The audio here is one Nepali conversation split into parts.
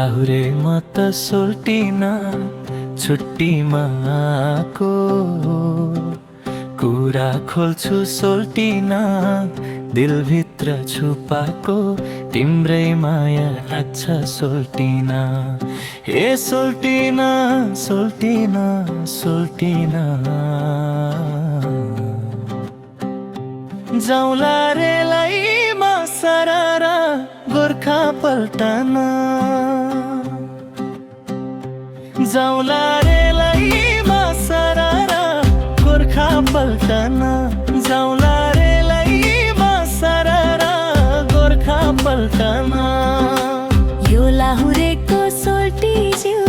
लाहुरे म त सोल्टिन छुट्टीमा आएको कुरा खोल्छु सोल्टिन दिलभित्र छुपाको तिम्रै माया लाग्छ सोल्टिन हे सोल्टिन सोल्टिन सोल्टिन जाउँला रेलैमा सररा गोर्खा पल्टन जाउँला रेलैमा सररा गोर्खा पल्टन जाउँला रेलैमा सररा गोर्खा पल्टन यो लाहुरेको सोल्टी ज्यू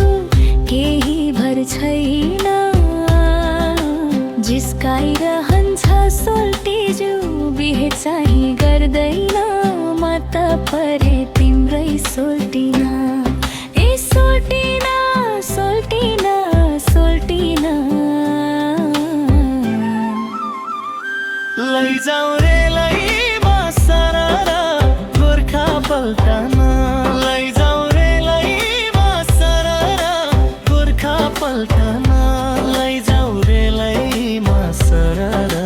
केही भर छैन जिस्काइरहन्छ सोल्टी ज्यू बिहे चाहिँ गर्दैन म त परे तिम्रै सोल्टिन ए सोल्टिन सोल्टिन सोल्टिन लैजाऊ रेलैमा सररा गोर्खा पल्टन लैजाऊ रेलैमा सररा गोर्खा पल्टन लैजाऊ रेलैमा सररा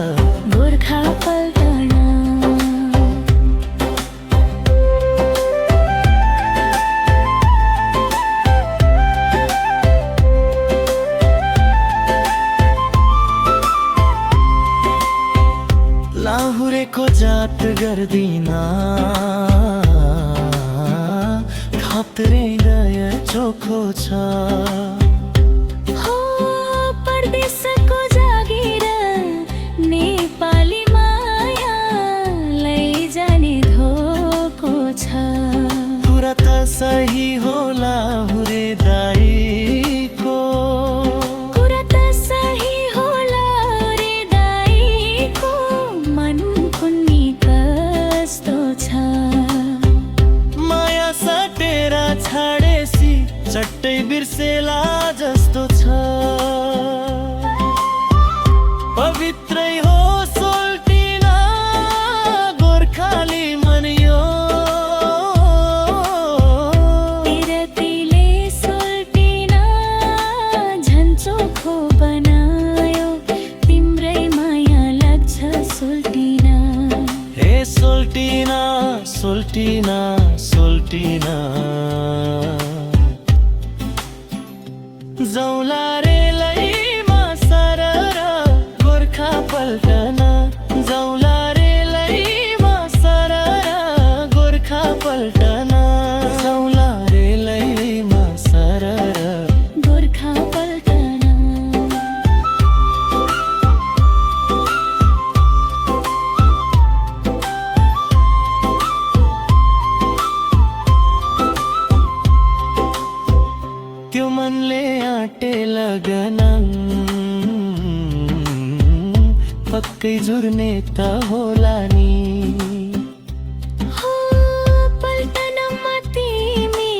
गोर्खा पल्टन लाहुरेको जात गर्दिन खत्रे गए चोखो छ हो परदेशको जागिर नेपाली माया लैजाने धोको छ कुरा त सही होला हुरे दाइको कुरा त सही होला रे दाइको मन कुन्नी कस्तो छ माया सटेर छाडेसी चट्टै बिर्सेला जस्तो छ पवित्रै हो सोल्टिन गोर्खाली मन यो तिरतिले सोल्टिन झन् चोखो बनायो तिम्रै माया लाग्छ सोल्टिन हे सोल्टिन सोल्टिन सोल्टिन जाउँला रेलैमा सररा गोर्खा पल्टन जाउँला रेलैमा सररा गोर्खा पल्टन जाउँला रेलैमा सररा गोर्खा पल्टन त्यो मनले आँटे लगन पक्कै झुर्ने त होला नि हो पल्टनमा तिमी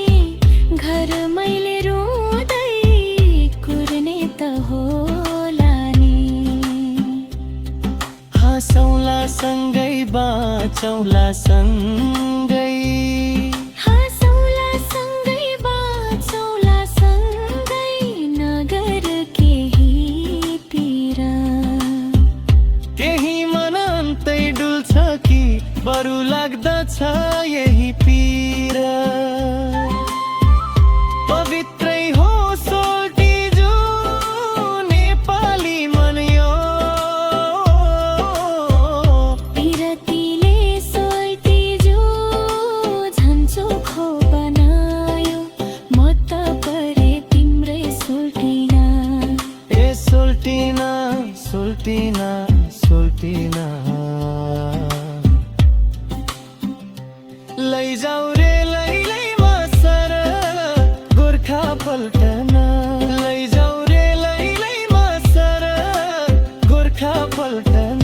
घर मैले रुँदै कुर्ने त होला नि हाँसौँला सँगै बाँचौँला सँगै हाँसौँला सँगै बाँचौँला सँगै नगर केही पिर केही मन अन्तै डुल्छ कि बरु लाग्दछ यही पीर पवित्रै हो सोल्टी जो नेपाली मन यो तिरतिले सोल्टी जो झन् चोखो बनायो म त परे तिम्रै सोल्टिन ए सोल्टिन सोल्टिन सोल्टिन लैजाऊ रेलैमा सररा गोर्खा पल्टन लैजाऊ रेलैमा सररा गोर्खा पल्टन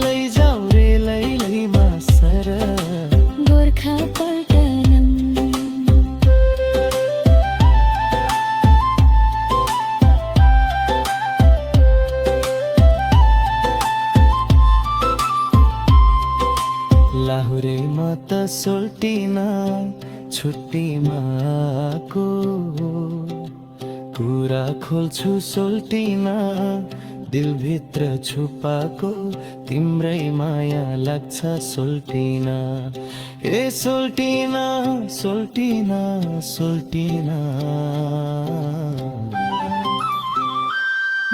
लैजाऊ रेलैमा सररा गोर्खा पल्टन लाहुरे म त सोल्टिन छुट्टीमा को कुरा खोल्छु सोल्टिन दिलभित्र छुपाको तिम्रै माया लाग्छ सोल्टिन ए सोल्टिन सोल्टिन सोल्टिन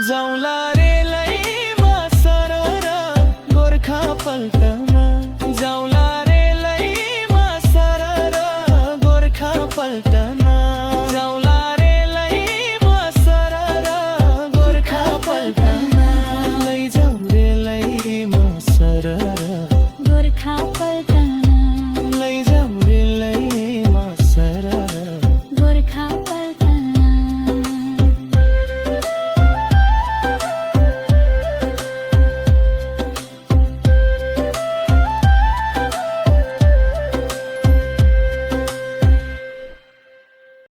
जाउँला रेलैमा सरर गोर्खा पल्ट